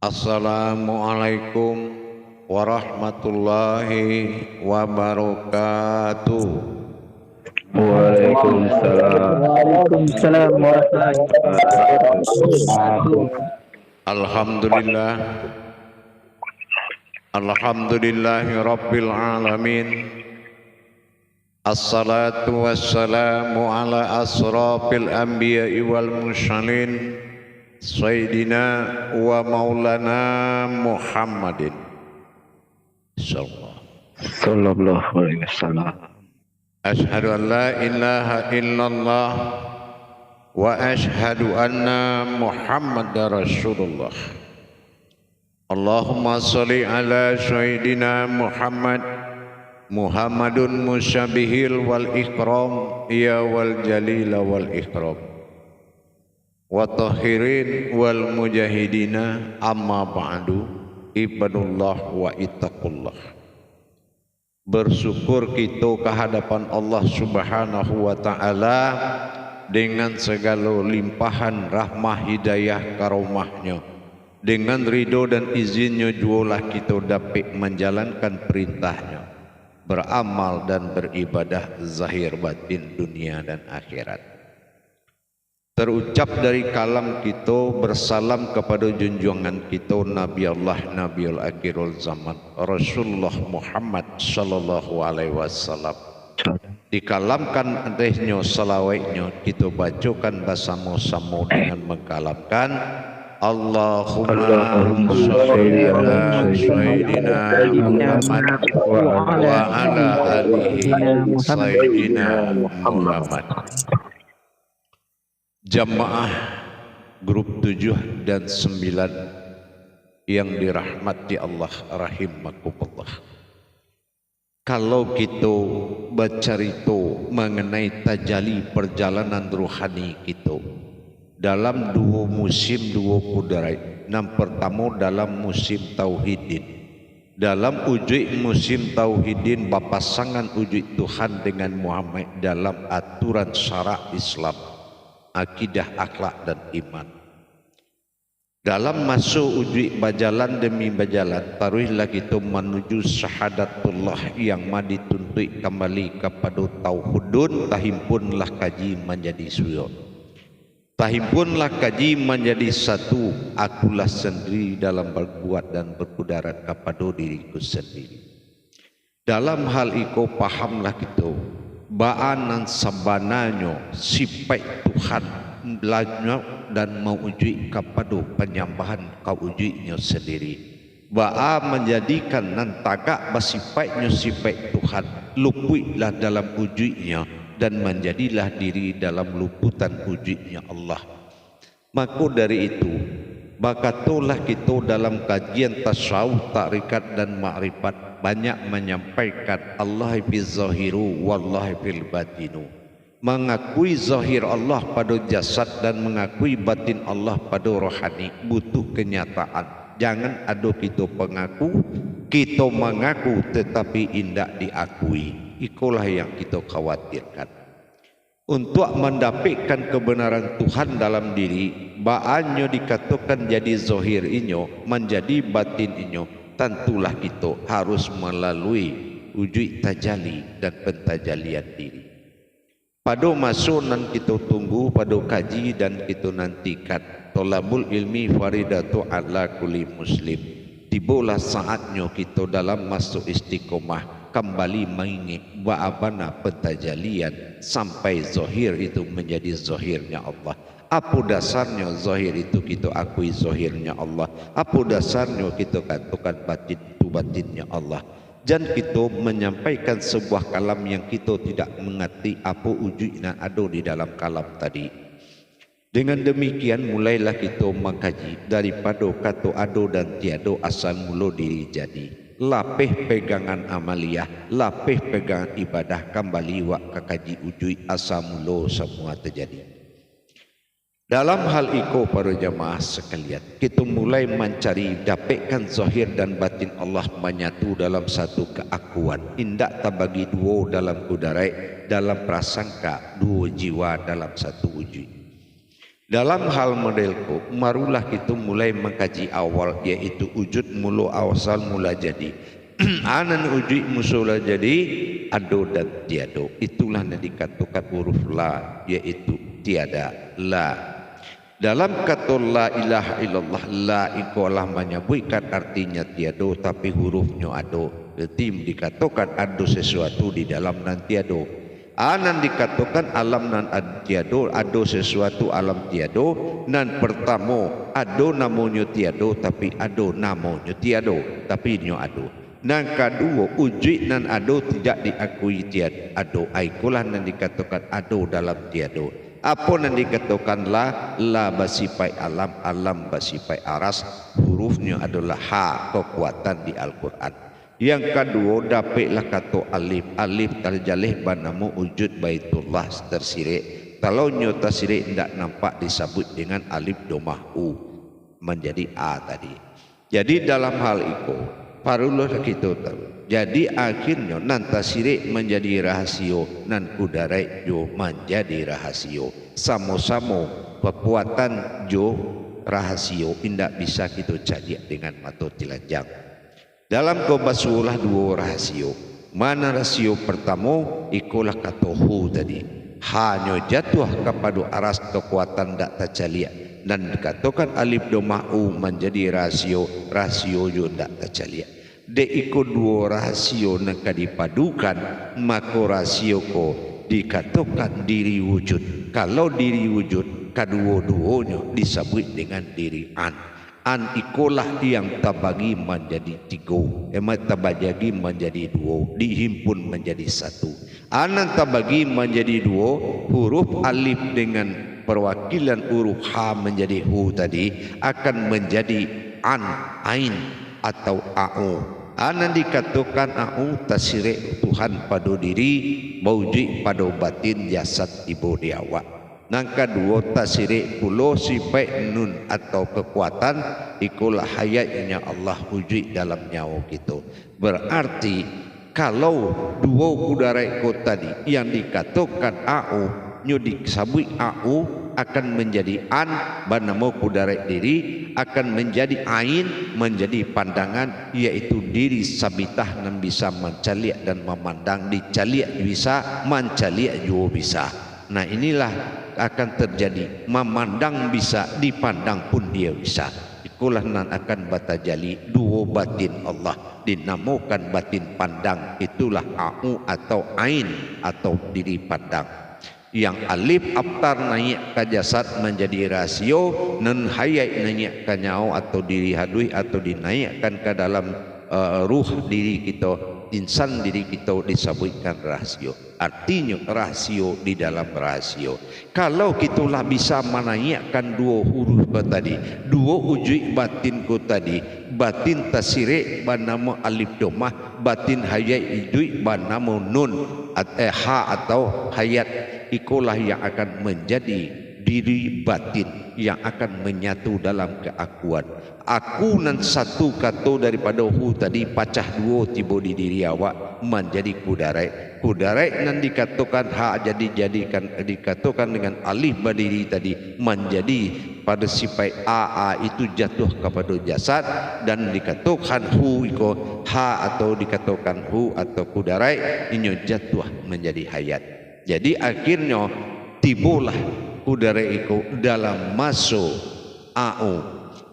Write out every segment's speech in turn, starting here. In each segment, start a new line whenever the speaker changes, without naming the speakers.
Assalamualaikum warahmatullahi wabarakatuh.
Waalaikumsalam.
Waalaikumsalam warahmatullahi wabarakatuh.
Alhamdulillah. Alhamdulillahi rabbil alamin. Assalatu wassalamu ala asrafil anbiya'i wal mursalin Sayyidina wa maulana Muhammadin
Sallallahu alaihi wasallam.
Ashhadu an la ilaha illallah wa ashhadu anna Muhammadar Rasulullah. Allahumma salli ala Sayyidina Muhammadun musyabihil wal ikram ya wal jalila wal ikram wa tahirin wal mujahidina amma ba'du ibadullah wa ittaqullah. Bersyukur kita kehadapan Allah Subhanahu wa ta'ala dengan segala limpahan rahmah hidayah karomahnya, dengan ridho dan izinnya jualah kita dapat menjalankan perintahnya, beramal dan beribadah zahir batin dunia dan akhirat. Terucap dari kalam kita bersalam kepada junjungan kita Nabi Allah Nabiul Akhirul Zaman Rasulullah Muhammad sallallahu alaihi wasallam. Dikalamkan adehnya salawatnya kita bacakan bersama-sama dengan mengkalamkan Allahumma sholli ala sayyidina Muhammad wa ala alihi sayyidina Muhammad. Jamaah grup 7 dan 9 yang dirahmati Allah rahimakumullah. Kalau kita bercerita mengenai tajali perjalanan rohani kita dalam dua musim dua kudarat. Yang pertama dalam musim tauhidin. Dalam uji musim tauhidin berpasangan uji Tuhan dengan Muhammad dalam aturan syarak Islam, akidah, akhlak dan iman. Dalam masuk uji berjalan demi berjalan, taruhlah kita menuju syahadatullah yang dituntut kembali kepada tauhidun. Tahimpunlah kaji menjadi suyun. Tahimpunlah kaji menjadi satu. Akulah sendiri dalam berbuat dan berkudarat kepada diriku sendiri. Dalam hal itu pahamlah kita baanan sebenarnya sifat Tuhan belajar dan menguji kepada penyambahan kau ujinya sendiri. Ba'a menjadikan nan tagak bersifatnya sifat Tuhan luputlah dalam ujinya dan menjadilah diri dalam luputan ujinya Allah. Maka dari itu bakatulah kita dalam kajian tasawuf, tarikat dan ma'rifat banyak menyampaikan Allah fil zahiru wallahi fil batinu. Mengakui zahir Allah pada jasad dan mengakui batin Allah pada rohani butuh kenyataan. Jangan ada kita pengaku, kita mengaku tetapi indak diakui. Itulah yang kita khawatirkan. Untuk mendapatkan kebenaran Tuhan dalam diri, baannya dikatakan jadi zahir inyo, menjadi batin inyo. Tentulah kita harus melalui uji tajali dan pentajalian diri. Pada masa nan kita tunggu, pada kaji dan kita nantikan tolabul ilmi faridatu ala kulli muslim. Tibalah saatnya kita dalam masuk istiqomah kembali mengingat bagaimana pentajalian sampai zahir itu menjadi zahirnya Allah. Apa dasarnya zahir itu kita akui zahirnya Allah? Apa dasarnya kita katakan batin itu batinnya Allah? Dan kita menyampaikan sebuah kalam yang kita tidak mengerti apa wujudnya ada di dalam kalam tadi. Dengan demikian mulailah kita mengkaji daripada kata ada dan tiada asal mula diri jadi. Lapih pegangan amaliyah, lapih pegangan ibadah, kembali wak kekaji wujud asal mula semua terjadi. Dalam hal itu para jamaah sekalian, kita mulai mencari dapatkan zahir dan batin Allah menyatu dalam satu keakuan. Indak tak bagi dua dalam kudarai, dalam prasangka dua jiwa dalam satu wujud. Dalam hal modelku, marulah kita mulai mengkaji awal, yaitu wujud mulu awasal mula jadi. Anan wujud musula jadi, ado dan tiado. Itulah yang dikatakan huruf la, yaitu tiada, la. Dalam kata la ilaha illallah, la ikolah menyebutkan artinya tiado, tapi hurufnya ado. Tim dikatakan ado sesuatu di dalam nan tiado. Anan dikatakan alam nan tiado, ado sesuatu alam tiado. Nan pertama ado namanya tiado, tapi ado namanya tiado, tapi nyo ado. Nan kedua uji nan ado tidak diakui tiado, ado. Aikulah nan dikatakan ado dalam tiado. Apa yang dikatakan la basipai alam, alam basipai aras. Hurufnya adalah ha, kekuatan di Al-Quran. Yang kedua dapatlah kata alif, alif terjalih banamu wujud baitullah tersirik. Kalau nyata sirik tidak nampak disebut dengan alif domah u, menjadi a tadi. Jadi dalam hal itu parulah kita tahu. Jadi akhirnya nanta sirik menjadi rahasio, nan kudarai jo menjadi rahasio. Sama-sama kekuatan jo rahasio tidak bisa kita cari dengan mata telanjang. Dalam kebasulah dua rahasio. Mana rasio pertama? Ikulah kata hu tadi. Hanya jatuh kepada aras kekuatan tak tercaliak. Dan dikatakan alif domah u menjadi rasio, rasio jo tak tercaliak. De ikut dua rasio nak dipadukan, maka rasio ko dikatakan diri wujud. Kalau diri wujud, kedua-duanya disebut dengan diri an. An ikolah yang terbagi menjadi tiga, terbagi menjadi dua, dihimpun menjadi satu. An yang terbagi menjadi dua, huruf alif dengan perwakilan huruf ha menjadi hu tadi akan menjadi an, ain atau au. An yang dikatakan au tasyirik Tuhan pada diri, mawujud pada batin jasad ibu di awak. Nang kedua tasyirik pulo sifat nun atau kekuatan ikulah hayatnya Allah wujud dalam nyawa kita. Berarti kalau dua kudarai ko tadi yang dikatakan au nyo disebut au akan menjadi an banamo kudarai diri, akan menjadi ain menjadi pandangan, yaitu diri sabitah yang bisa mencaliak dan memandang, dicaliak bisa, mencaliak juga bisa. Nah inilah akan terjadi, memandang bisa, dipandang pun dia bisa. Ikulah nan akan batajali dua batin Allah, dinamakan batin pandang. Itulah au atau ain atau diri pandang. Yang alif abtar naik ke jasad menjadi rasio, nan hayat naik ke nyawa atau diri hadui atau dinaikkan ke dalam ruh diri kita, insan diri kita disebutkan rasio. Artinya rasio di dalam rasio. Kalau kitulah bisa menaikkan dua huruf tadi, dua wujud batin ku tadi, batin tasyirik bernama alif domah, batin hayat idui bernama nun ha atau hayat. Ikulah yang akan menjadi diri batin yang akan menyatu dalam keakuan. Aku nan satu kata daripada hu tadi pacah dua tiba di diri awak menjadi kudarai. Kudarai nan dikatakan ha jadikan dikatakan dengan alif berdiri tadi menjadi pada sifat a itu jatuh kepada jasad, dan dikatakan hu iko ha atau dikatakan hu atau kudarai ini jatuh menjadi hayat. Jadi akhirnya tibulah kudarai itu dalam masuk au.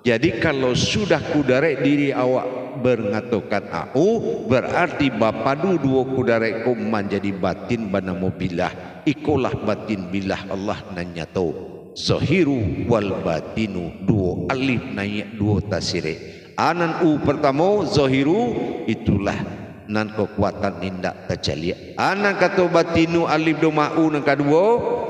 Jadi kalau sudah kudarai diri awak mengatakan au, berarti bapadu dua kudarai itu menjadi batin bernama billah. Ikulah batin billah Allah nanya tahu. Zahiru wal batinu, dua alif naik dua tasyirik. Anan u pertama zahiru itulah nan kekuatan nindak tercaliak. Anak kata batinu alif domah u nan kedua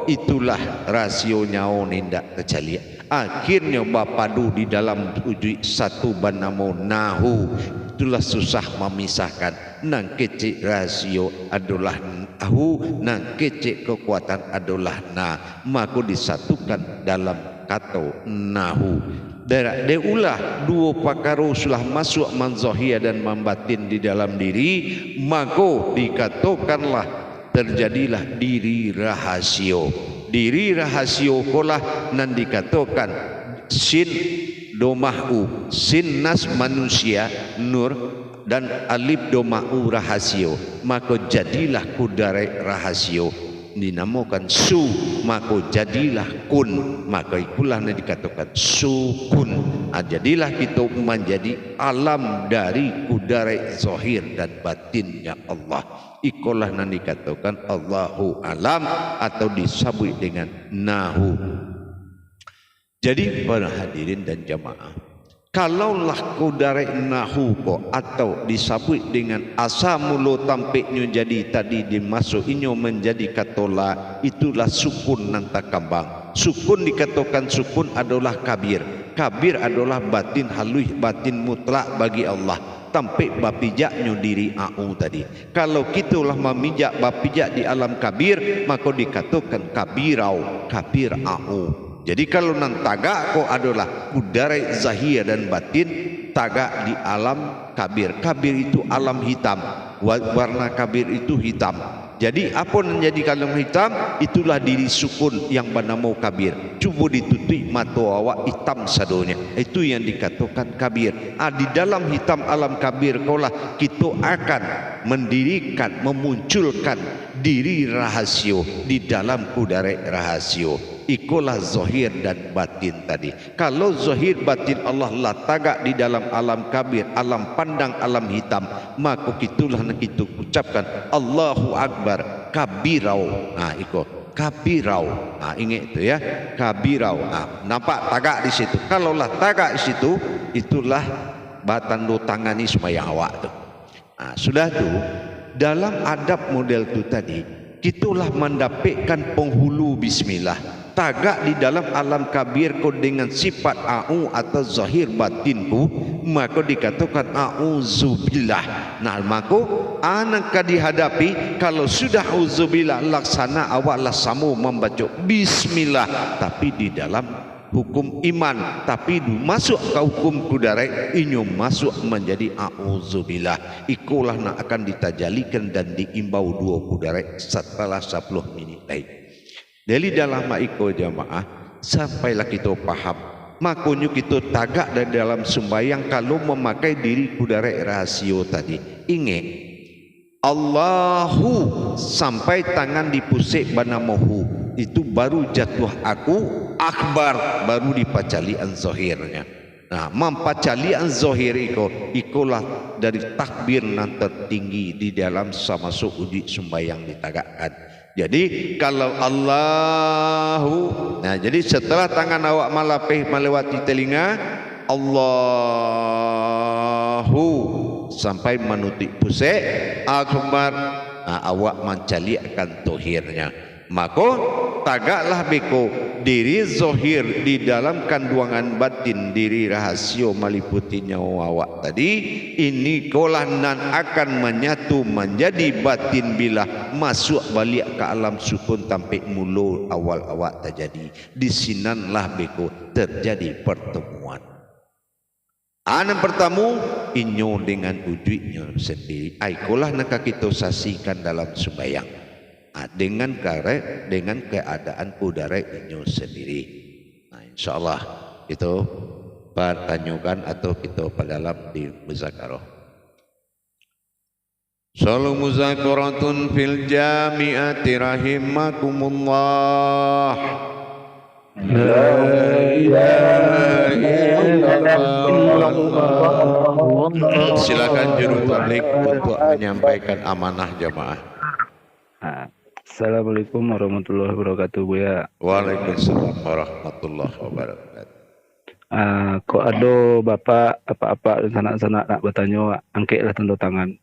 itulah rasio nyawa nindak tercaliak. Akhirnya bapadu di dalam wujud satu bernama nahu. Itulah susah memisahkan. Nang kecik rasio adalah nahu, nang kecik kekuatan adalah na. Maka disatukan dalam kata nahu. Dia ulah dua perkara sudah masuk manzahir dan membatin di dalam diri, maka dikatakanlah terjadilah diri rahasio. diri rahasio kolah nan dikatakan sin doma'u, sin nas manusia nur dan alif doma'u rahasio, maka jadilah kudare rahasio dinamakan su, maka jadilah kun, maka itulah yang dikatakan sukun. Jadilah kita menjadi alam dari kudare zahir dan batinnya Allah. Ikulah yang dikatakan Allahu alam atau disebut dengan nahu. Jadi para hadirin dan jamaah, kalaulah kudare nahu ko atau disebut dengan asa mulu tampiknya jadi tadi dimasukinnya menjadi katola, itulah sukun nanta kambang. Sukun dikatakan sukun adalah kabir. Kabir adalah batin halus, batin mutlak bagi Allah. Tampik bapijaknya diri au tadi. Kalau kitulah memijak bapijak di alam kabir, maka dikatakan kabirau, kabir au. Jadi kalau nan tagak ko adalah kudare zahir dan batin, tagak di alam kabir. Kabir itu alam hitam, warna kabir itu hitam. Jadi apa yang menjadi alam hitam, itulah diri sukun yang bernama kabir. Cuba ditutup mata awak hitam sadonya, itu yang dikatakan kabir. Di dalam hitam alam kabir kaulah kita akan mendirikan, memunculkan diri rahasio di dalam kudare rahasio. Ikulah zahir dan batin tadi. Kalau zahir batin Allah lah tagak di dalam alam kabir, alam pandang, alam hitam, maka itulah yang kita ucapkan Allahu Akbar kabirau. Iko kabirau. Ingat itu ya, kabirau. Nampak tagak di situ. Kalau lah tagak di situ, itulah batando tangani sembahyang awak tu. Sudah tu dalam adab model tu tadi, kitulah mendapatkan penghulu bismillah. Tagak di dalam alam kabir ko dengan sifat a'u atau zahir batinku, maka dikatakan a'udzubillah. Maka anak dihadapi kalau sudah auzubillah laksana awaklah samu membaca bismillah, tapi di dalam hukum iman, tapi masuk ke hukum kudare inyo masuk menjadi a'udzubillah. Ikulah nak akan ditajalikan dan diimbau dua kudare setelah 10 minit lagi. Dari dalam iko jamaah sampailah kita faham, makanya kita tagak dari dalam sembahyang kalau memakai diri kudare rahasio tadi. Ingat Allahu sampai tangan dipusik banamahu, itu baru jatuh aku akbar, baru dipacalian zahirnya. Mempacalian zahir ikulah dari takbir nan tertinggi di dalam sama uji sembahyang ditagakkan. Jadi kalau Allahu, jadi setelah tangan awak malapih melewati telinga, Allahu sampai menutik pusik akbar, awak mencalikan tohirnya. Maka tagaklah beko diri zohir di dalam kandungan batin diri rahasio meliputi nyawa awak tadi. Ini kolah nan akan menyatu menjadi batin bila masuk balik ke alam sukun tampik mulu awal awak terjadi. Di sinanlah beko terjadi pertemuan. Anak pertama inyo dengan wujudnya sendiri. Aikolah nak kita saksikan dalam sembahyang. Dengan keadaan kudare inyo sendiri. InsyaAllah itu pertanyaan atau kita dalam di muzakarah. Salam muzakaratun fil jami'ati rahimakumullah. La ilaha illallah. Silakan juru tabligh untuk menyampaikan amanah jamaah.
Assalamualaikum warahmatullahi wabarakatuh, Buya.
Waalaikumsalam warahmatullahi wabarakatuh.
Kok ada bapak apa-apa sanak-sanak nak bertanya, angkatlah tanda tangan.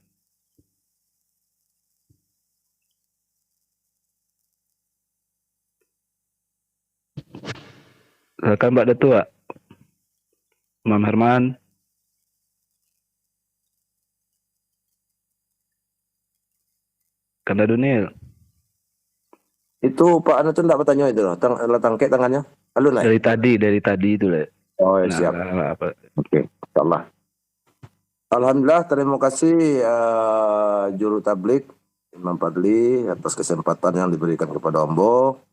Silakan Mbak Datuk, Imam Herman. Kanda Dunil.
Itu Pak Anu tu tak bertanya itu loh, tangkek tangannya. Alun lah.
Dari tadi itu lah.
Oh siap. Okey, insyaallah. Alhamdulillah, terima kasih juru tabligh Imam Fadli atas kesempatan yang diberikan kepada Ombo.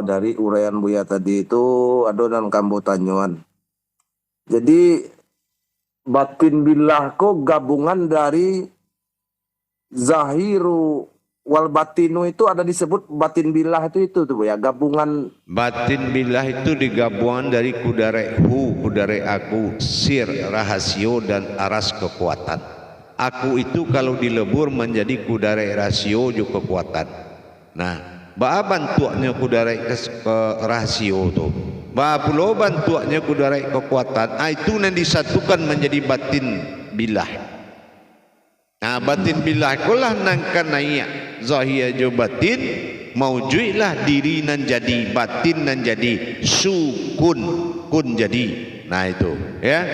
dari uraian Buya tadi itu adonan kambo tanyuan. Jadi batin billah kok gabungan dari zahiru wal batinu itu ada disebut batin billah itu tuh ya, gabungan.
Batin billah itu digabungan dari kudarehu, kudare aku, sir, rahasio, dan aras kekuatan. Aku itu kalau dilebur menjadi kudare rasio juga kekuatan. Nah, ba bantuannya kudare ke rasio tuh. Ba pulau bantuannya kudare kekuatan. Itu yang disatukan menjadi batin billah. Nah, batin billah kulah nangkan naik zahir jo batin maujuilah diri nan jadi batin nan jadi sukun kun jadi. Nah itu ya.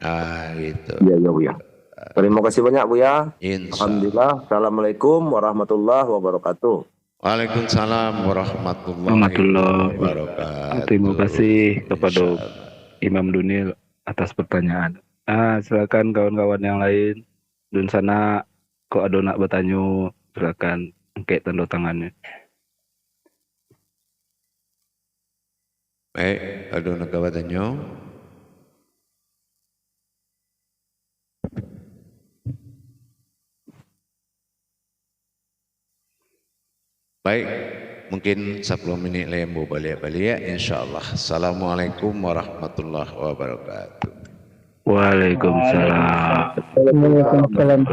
Nah gitu.
Iya ya Buya. Terima kasih banyak Buya.
Insya.
Alhamdulillah. Assalamualaikum warahmatullahi wabarakatuh.
Waalaikumsalam warahmatullahi wabarakatuh.
Terima kasih kepada Imam Dunil atas pertanyaan. Silakan kawan-kawan yang lain. Dun sana kok ada nak bertanya, silakan angkat tanda tangannya.
Baik, ada nak bertanya? Baik, mungkin 10 menit lagi balik ya, insyaallah. Assalamualaikum warahmatullahi wabarakatuh.
Waalaikumsalam.
Waalaikumsalam.